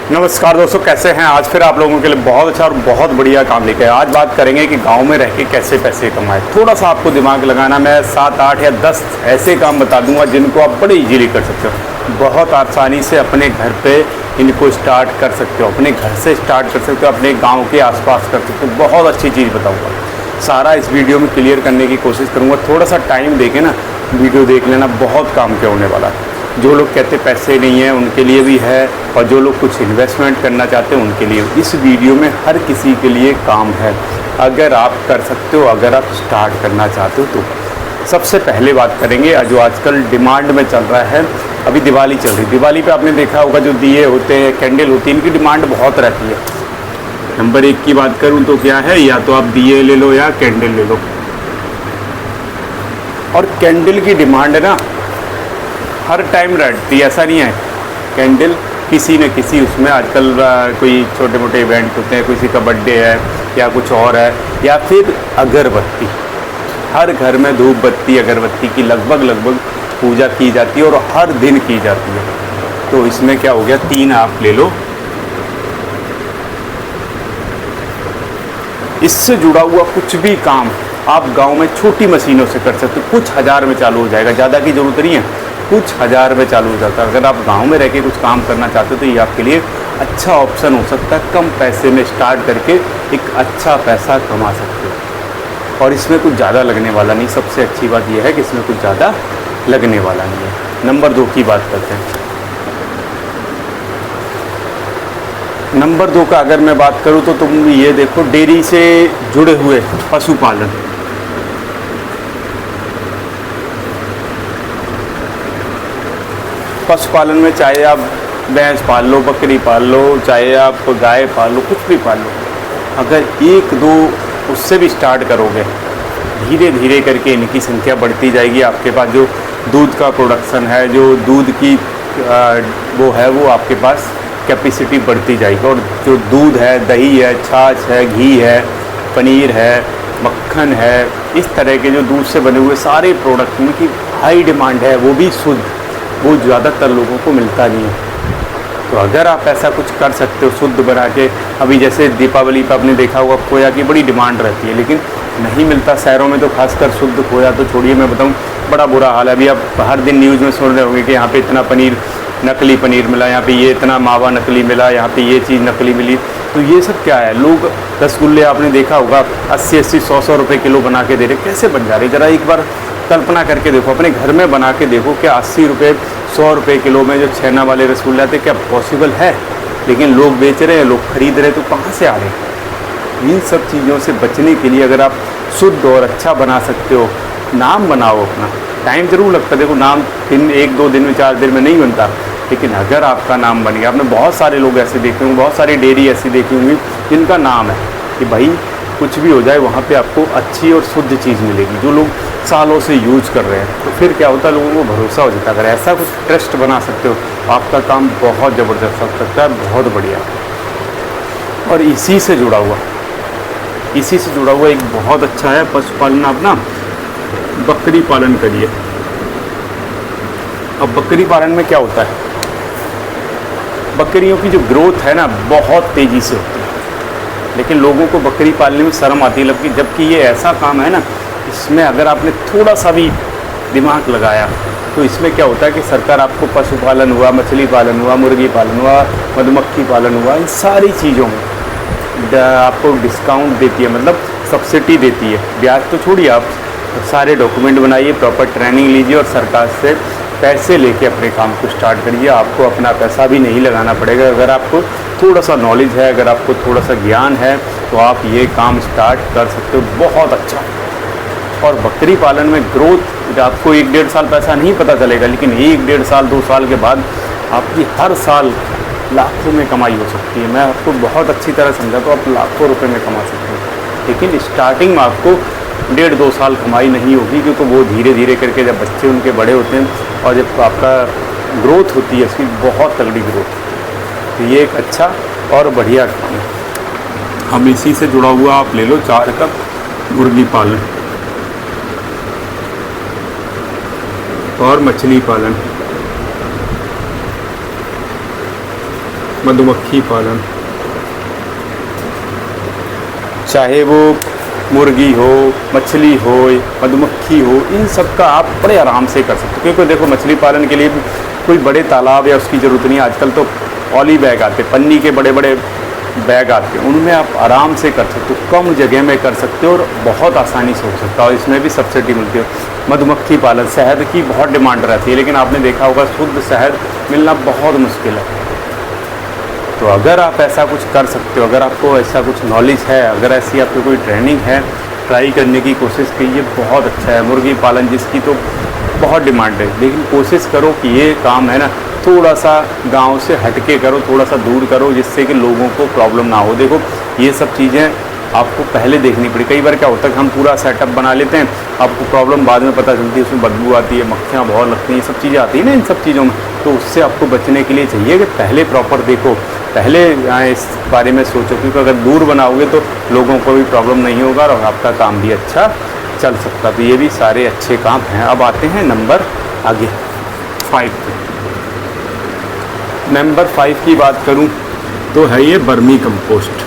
नमस्कार दोस्तों, कैसे हैं। आज फिर आप लोगों के लिए बहुत अच्छा और बहुत बढ़िया काम लेके आए। आज बात करेंगे कि गांव में रह के कैसे पैसे कमाएं। थोड़ा सा आपको दिमाग लगाना, मैं 7, 8 या 10 ऐसे काम बता दूंगा जिनको आप बड़े इजीली कर सकते हो। बहुत आसानी से अपने घर पे इनको स्टार्ट कर सकते हो, अपने घर से स्टार्ट कर सकते हो, अपने गाँव के आसपास कर सकते हो। बहुत अच्छी चीज़ बताऊँगा, सारा इस वीडियो में क्लियर करने की कोशिश करूँगा। थोड़ा सा टाइम देके ना वीडियो देख लेना, बहुत काम के होने वाला है। जो लोग कहते पैसे नहीं हैं उनके लिए भी है, और जो लोग कुछ इन्वेस्टमेंट करना चाहते हैं उनके लिए। इस वीडियो में हर किसी के लिए काम है, अगर आप कर सकते हो, अगर आप स्टार्ट करना चाहते हो तो। सबसे पहले बात करेंगे जो आजकल डिमांड में चल रहा है। अभी दिवाली चल रही, दिवाली पे आपने देखा होगा जो दिए होते हैं, कैंडल होती है, इनकी डिमांड बहुत रहती है। नंबर 1 की बात करूँ तो क्या है, या तो आप दिए ले लो या कैंडल ले लो। और कैंडल की डिमांड है ना हर टाइम रहती है, ऐसा नहीं है। कैंडल किसी न किसी उसमें आजकल कोई छोटे मोटे इवेंट होते हैं, किसी का बर्थडे है या कुछ और है, या फिर अगरबत्ती। हर घर में धूप बत्ती अगरबत्ती की लगभग पूजा की जाती है और हर दिन की जाती है। तो इसमें क्या हो गया, 3 आप ले लो। इससे जुड़ा हुआ कुछ भी काम आप गांव में छोटी मशीनों से कर सकते हो। कुछ हज़ार में चालू हो जाएगा, ज़्यादा की ज़रूरत नहीं है, कुछ हज़ार में चालू हो जाता है। अगर आप गांव में रह के कुछ काम करना चाहते हो तो ये आपके लिए अच्छा ऑप्शन हो सकता है। कम पैसे में स्टार्ट करके एक अच्छा पैसा कमा सकते हो, और इसमें कुछ ज़्यादा लगने वाला नहीं। सबसे अच्छी बात यह है कि इसमें कुछ ज़्यादा लगने वाला नहीं है। नंबर 2 की बात करते हैं। नंबर 2 का अगर मैं बात करूँ तो तुम ये देखो, डेयरी से जुड़े हुए पशुपालन। पशुपालन में चाहे आप भैंस पाल लो, बकरी पाल लो, चाहे आप गाय पाल लो, कुछ भी पाल लो। अगर 1-2 उससे भी स्टार्ट करोगे, धीरे धीरे करके इनकी संख्या बढ़ती जाएगी। आपके पास जो दूध का प्रोडक्शन है, जो दूध की वो है, वो आपके पास कैपेसिटी बढ़ती जाएगी। और जो दूध है, दही है, छाछ है, घी है, पनीर है, मक्खन है, इस तरह के जो दूध से बने हुए सारे प्रोडक्ट, इनकी हाई डिमांड है, वो भी शुद्ध, वो ज़्यादातर लोगों को मिलता नहीं है। तो अगर आप ऐसा कुछ कर सकते हो शुद्ध बना के, अभी जैसे दीपावली पर आपने देखा होगा खोया की बड़ी डिमांड रहती है, लेकिन नहीं मिलता शहरों में। तो खासकर शुद्ध खोया तो छोड़िए, मैं बताऊं बड़ा बुरा हाल है। अभी आप हर दिन न्यूज़ में सुन रहे होंगे कि यहाँ पे इतना पनीर, नकली पनीर मिला, यहाँ पे ये इतना मावा नकली मिला, यहाँ पे ये चीज़ नकली मिली। तो ये सब क्या है, लोग रसगुल्ले आपने देखा होगा 80-80, 100-100 रुपये किलो बना के दे रहे, कैसे बन जा रहे। ज़रा एक बार कल्पना करके देखो, अपने घर में बना के देखो, क्या 80 रुपये 100 रुपये किलो में जो छेना वाले रसगुल्ले आते, क्या पॉसिबल है। लेकिन लोग बेच रहे हैं, लोग खरीद रहे हैं, तो कहाँ से आ रहे हैं। इन सब चीज़ों से बचने के लिए अगर आप शुद्ध और अच्छा बना सकते हो, नाम बनाओ अपना। टाइम ज़रूर लगता है, देखो नाम 1-2 दिन में, 4 दिन में नहीं बनता, लेकिन अगर आपका नाम बन गया। आपने बहुत सारे लोग ऐसे देखे होंगे, बहुत सारी डेयरी ऐसी देखी होंगी जिनका नाम है कि भाई कुछ भी हो जाए वहाँ पे आपको अच्छी और शुद्ध चीज़ मिलेगी, जो लोग सालों से यूज कर रहे हैं। तो फिर क्या होता है, लोगों को भरोसा हो जाता है। अगर ऐसा कुछ ट्रस्ट बना सकते हो तो आपका काम बहुत ज़बरदस्त हो सकता है, बहुत बढ़िया। और इसी से जुड़ा हुआ एक बहुत अच्छा है पशुपालन। आप ना बकरी पालन करिए। अब बकरी पालन में क्या होता है, बकरियों की जो ग्रोथ है ना बहुत तेज़ी से होती है, लेकिन लोगों को बकरी पालने में शर्म आती है। जबकि ये ऐसा काम है ना, इसमें अगर आपने थोड़ा सा भी दिमाग लगाया तो इसमें क्या होता है कि सरकार आपको पशुपालन हुआ, मछली पालन हुआ, मुर्गी पालन हुआ, मधुमक्खी पालन हुआ, इन सारी चीज़ों में आपको डिस्काउंट देती है, मतलब सब्सिडी देती है। ब्याज तो छोड़िए, आप सारे डॉक्यूमेंट बनाइए, प्रॉपर ट्रेनिंग लीजिए और सरकार से पैसे लेके अपने काम को स्टार्ट करिए। आपको अपना पैसा भी नहीं लगाना पड़ेगा। अगर आपको थोड़ा सा नॉलेज है, अगर आपको थोड़ा सा ज्ञान है, तो आप ये काम स्टार्ट कर सकते हो, बहुत अच्छा। और बकरी पालन में ग्रोथ, आपको 1-1.5 साल पैसा नहीं पता चलेगा, लेकिन 1-1.5 साल 2 साल के बाद आपकी हर साल लाखों में कमाई हो सकती है। मैं आपको बहुत अच्छी तरह समझा, तो आप लाखों रुपए में कमा सकते हो। लेकिन स्टार्टिंग में आपको 1.5-2 साल कमाई नहीं होगी, क्योंकि वो धीरे धीरे करके जब बच्चे उनके बड़े होते हैं और जब आपका ग्रोथ होती है, इसकी बहुत तगड़ी ग्रोथ, तो ये एक अच्छा और बढ़िया काम है। हम इसी से जुड़ा हुआ आप ले लो 4 कप मुर्गी पालन और मछली पालन। मधुमक्खी पालन, चाहे वो मुर्गी हो, मछली हो, मधुमक्खी हो, इन सब का आप बड़े आराम से कर सकते हो। क्योंकि देखो मछली पालन के लिए भी कोई बड़े तालाब या उसकी ज़रूरत नहीं है। आजकल तो पॉली बैग आते, पन्नी के बड़े बड़े बैग आते हैं, उनमें आप आराम से कर सकते हो, कम जगह में कर सकते हो और बहुत आसानी से हो सकता है। और इसमें भी सब्सिडी मिलती है। मधुमक्खी पालन, शहद की बहुत डिमांड रहती है, लेकिन आपने देखा होगा शुद्ध शहद मिलना बहुत मुश्किल है। तो अगर आप ऐसा कुछ कर सकते हो, अगर आपको ऐसा कुछ नॉलेज है, अगर ऐसी आपकी कोई ट्रेनिंग है, ट्राई करने की कोशिश कीजिए, बहुत अच्छा है। मुर्गी पालन जिसकी तो बहुत डिमांड है, लेकिन कोशिश करो कि ये काम है ना थोड़ा सा गांव से हटके करो, थोड़ा सा दूर करो, जिससे कि लोगों को प्रॉब्लम ना हो। देखो ये सब चीज़ें आपको पहले देखनी पड़ी। कई बार क्या होता है कि हम पूरा सेटअप बना लेते हैं, आपको प्रॉब्लम बाद में पता चलती है, उसमें बदबू आती है, मक्खियाँ बहुत लगती हैं, ये सब चीज़ें आती हैं ना इन सब चीज़ों में। तो उससे आपको बचने के लिए चाहिए कि पहले प्रॉपर देखो, पहले इस बारे में सोचो, क्योंकि अगर दूर बनाओगे तो लोगों को भी प्रॉब्लम नहीं होगा और आपका काम भी अच्छा चल सकता। तो ये भी सारे अच्छे काम हैं। अब आते हैं नंबर आगे 5 पे। नंबर 5 की बात करूं तो है ये वर्मी कंपोस्ट।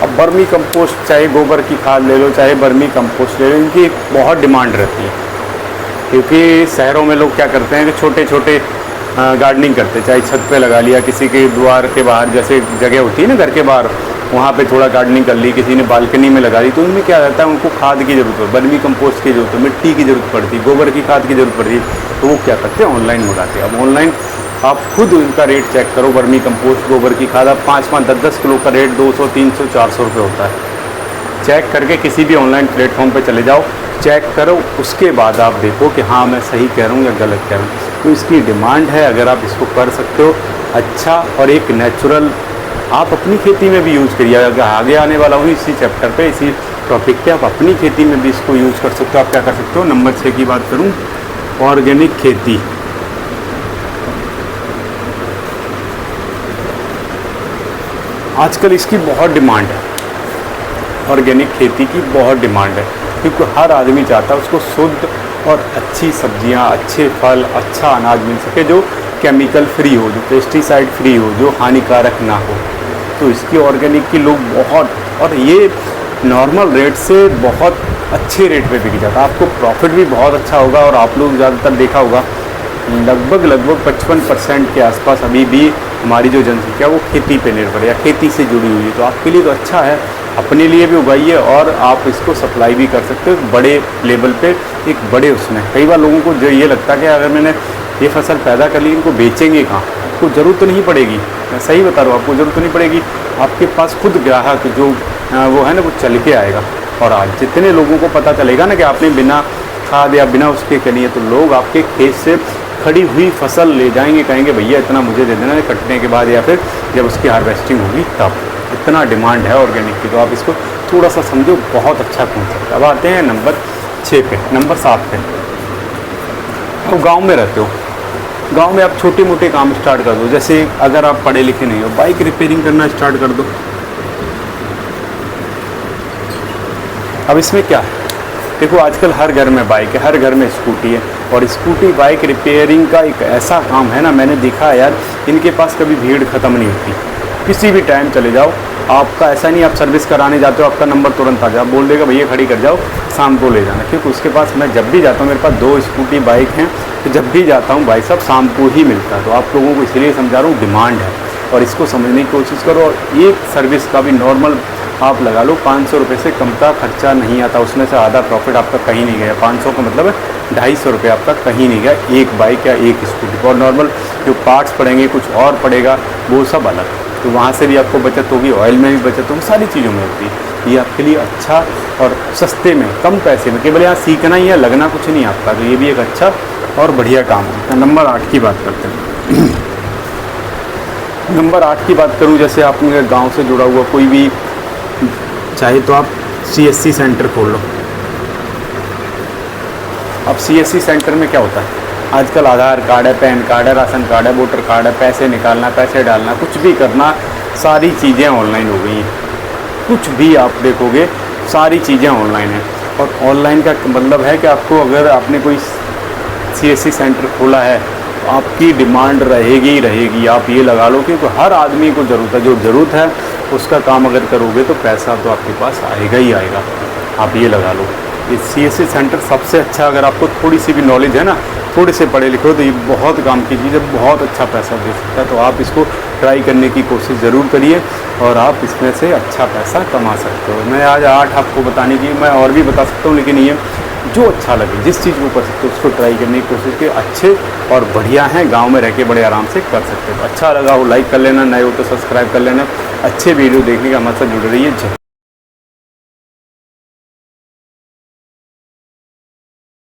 अब वर्मी कंपोस्ट, चाहे गोबर की खाद ले लो, चाहे वर्मी कंपोस्ट ले लो, इनकी बहुत डिमांड रहती है। क्योंकि शहरों में लोग क्या करते हैं कि छोटे छोटे गार्डनिंग करते हैं, चाहे छत पे लगा लिया, किसी के द्वार के बाहर जैसे जगह होती है ना घर के बाहर, वहाँ पे थोड़ा गार्डनिंग कर ली, किसी ने बालकनी में लगा दी। तो उनमें क्या रहता है, उनको खाद की ज़रूरत है, वर्मी कंपोस्ट की ज़रूरत है, मिट्टी की ज़रूरत पड़ती है, गोबर की खाद की ज़रूरत पड़ती है। तो वो क्या करते हैं, ऑनलाइन मंगाते हैं। अब ऑनलाइन आप खुद उनका रेट चेक करो। वर्मी कंपोस्ट, गोबर की खाद, अब 5-5, 10-10 किलो का रेट 200, 300, 400 रुपये होता है। चेक करके किसी भी ऑनलाइन प्लेटफॉर्म पे चले जाओ, चेक करो, उसके बाद आप देखो कि हाँ मैं सही कह रहा हूँ या गलत कह रहा हूँ। तो इसकी डिमांड है, अगर आप इसको कर सकते हो अच्छा, और एक नेचुरल आप अपनी खेती में भी यूज़ करिए। अगर आगे आने वाला हूँ इसी चैप्टर पे, इसी टॉपिक पे, आप अपनी खेती में भी इसको यूज़ कर सकते हो। आप क्या कर सकते हो, नंबर 6 की बात करूँ, ऑर्गेनिक खेती। आजकल इसकी बहुत डिमांड है, ऑर्गेनिक खेती की बहुत डिमांड है, क्योंकि हर आदमी चाहता है उसको शुद्ध और अच्छी सब्जियां, अच्छे फल, अच्छा अनाज मिल सके, जो केमिकल फ्री हो, जो पेस्टिसाइड फ्री हो, जो हानिकारक ना हो। तो इसकी ऑर्गेनिक की लोग बहुत, और ये नॉर्मल रेट से बहुत अच्छे रेट पे बिक जाता है। आपको प्रॉफिट भी बहुत अच्छा होगा। और आप लोग ज़्यादातर देखा होगा लगभग 55% के आसपास अभी भी हमारी जो जनसंख्या वो खेती पे निर्भर है या खेती से जुड़ी हुई है। तो आपके लिए तो अच्छा है, अपने लिए भी उगाइए और आप इसको सप्लाई भी कर सकते हो बड़े लेवल पे, एक बड़े उसमें। कई बार लोगों को जो ये लगता है कि अगर मैंने ये फसल पैदा कर ली, इनको बेचेंगे कहाँ, आपको ज़रूरत तो नहीं पड़ेगी। मैं सही बता रहा हूँ, आपको ज़रूरत तो नहीं पड़ेगी। आपके पास खुद ग्राहक जो वो है ना, वो चल के आएगा। और आज जितने लोगों को पता चलेगा ना कि आपने बिना खाद या बिना उसके करी है, तो लोग आपके खेत से खड़ी हुई फसल ले जाएंगे, कहेंगे भैया इतना मुझे दे देना कटने के बाद, या फिर जब उसकी हार्वेस्टिंग होगी तब। इतना डिमांड है ऑर्गेनिक की, तो आप इसको थोड़ा सा समझो, बहुत अच्छा कॉन्सेप्ट। अब आते हैं नंबर 6 पे, नंबर 7 पे। तो गांव में रहते हो, गांव में आप छोटे मोटे काम स्टार्ट कर दो। जैसे अगर आप पढ़े लिखे नहीं हो, बाइक रिपेयरिंग करना स्टार्ट कर दो। अब इसमें क्या है, देखो आजकल हर घर में बाइक है, हर घर में स्कूटी है, और स्कूटी बाइक रिपेयरिंग का एक ऐसा काम है ना, मैंने देखा है यार, इनके पास कभी भीड़ ख़त्म नहीं होती। किसी भी टाइम चले जाओ, आपका ऐसा नहीं आप सर्विस कराने जाते हो आपका नंबर तुरंत आ जाए, बोल देगा भैया खड़ी कर जाओ, शाम को ले जाना। क्योंकि उसके पास, मैं जब भी जाता हूँ, मेरे पास 2 स्कूटी बाइक हैं, तो जब भी जाता हूँ भाई साहब शाम को ही मिलता है। तो आप लोगों को इसलिए समझा रहा हूँ, डिमांड है और इसको समझने की कोशिश करो। और एक सर्विस का भी नॉर्मल आप लगा लो 500 रुपये से कम का खर्चा नहीं आता, उसमें से आधा प्रॉफिट आपका कहीं नहीं गया। 500 का मतलब है 250 रुपये आपका कहीं नहीं गया, एक बाइक या एक स्कूटी। और नॉर्मल जो पार्ट्स पड़ेंगे, कुछ और पड़ेगा, वो सब अलग, तो वहाँ से भी आपको बचत होगी, ऑयल में भी बचत होगी, सारी चीज़ों में होती है। ये आपके लिए अच्छा और सस्ते में, कम पैसे में, केवल यहाँ सीखना ही है, लगना कुछ नहीं आपका। तो ये भी एक अच्छा और बढ़िया काम है। नंबर 8 की बात करते हैं। नंबर 8 की बात करूँ, जैसे आपने गाँव से जुड़ा हुआ कोई भी, चाहे तो आप CSC सेंटर खोल लो। अब CSC सेंटर में क्या होता है, आजकल आधार कार्ड है, पैन कार्ड है, राशन कार्ड है, वोटर कार्ड है, पैसे निकालना, पैसे डालना, कुछ भी करना, सारी चीज़ें ऑनलाइन हो गई हैं। कुछ भी आप देखोगे सारी चीज़ें ऑनलाइन हैं। और ऑनलाइन का मतलब है कि आपको, अगर आपने कोई CSC सेंटर खोला है, आपकी डिमांड रहेगी ही रहेगी। आप ये लगा लो, क्योंकि हर आदमी को ज़रूरत है, जो ज़रूरत है उसका काम अगर करोगे तो पैसा तो आपके पास आएगा ही आएगा। आप ये लगा लो, ये CSC सेंटर सबसे अच्छा, अगर आपको थोड़ी सी भी नॉलेज है ना, थोड़े से पढ़े लिखे हो, तो ये बहुत काम की चीज़ है, बहुत अच्छा पैसा दे सकता है। तो आप इसको ट्राई करने की कोशिश ज़रूर करिए और आप इसमें से अच्छा पैसा कमा सकते हो। मैं आज 8 आपको बताने की, मैं और भी बता सकता हूँ, लेकिन ये जो अच्छा लगे, जिस चीज़ को कर सकते हो उसको ट्राई करने की कोशिश की। अच्छे और बढ़िया हैं, गांव में रह के बड़े आराम से कर सकते हो। अच्छा लगा हो लाइक कर लेना, नए हो तो सब्सक्राइब कर लेना। अच्छे वीडियो देखने का हमारे साथ जुड़े रहिए।